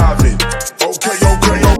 diving. Okay, okay, okay.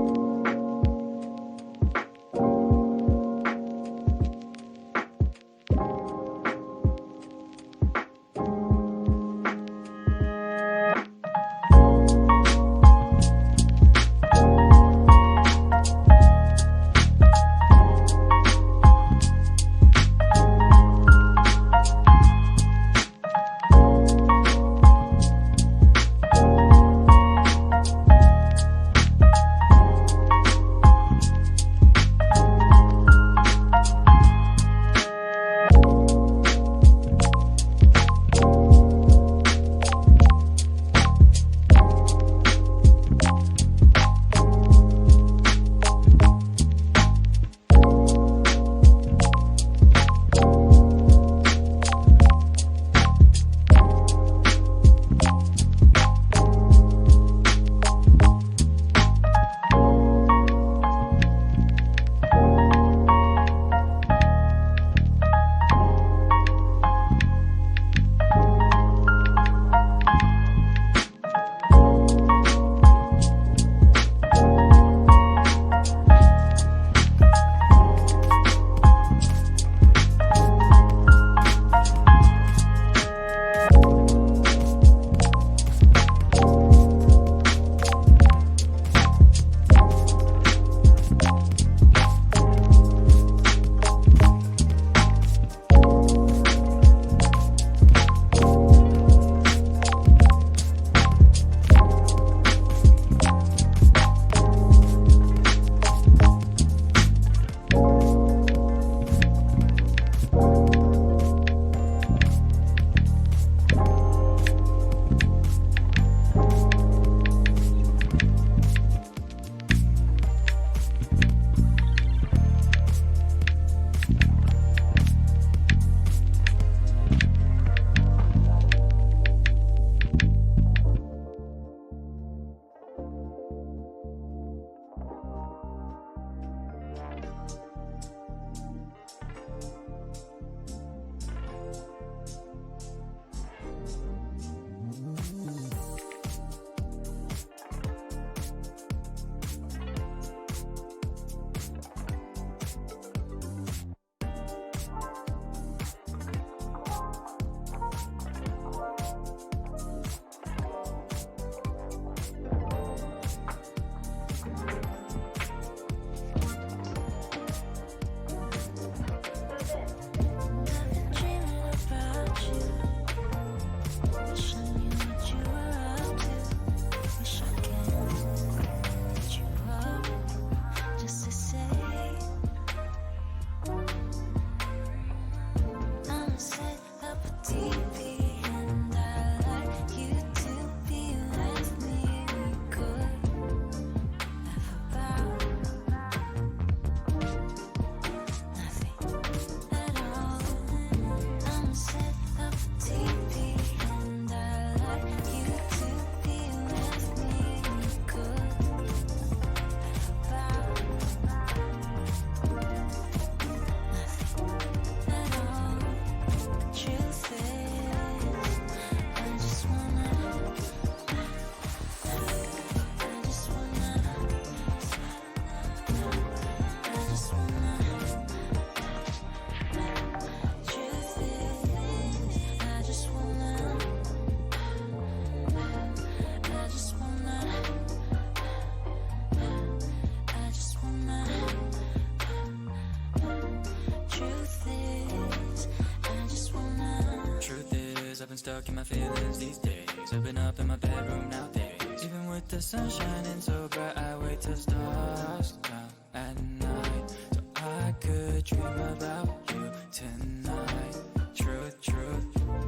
Stuck in my feelings these days. I've been up in my bedroom nowadays. Even with the sun shining so bright, I wait till stars come at night, so I could dream about you tonight.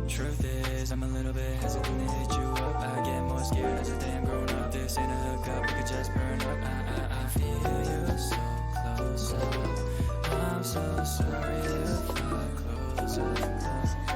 Truth is, I'm a little bit hesitant to hit you up. I get more scared as a damn grown up. This ain't a hookup, we could just burn up. I feel you so close up. I'm so sorry if I close up.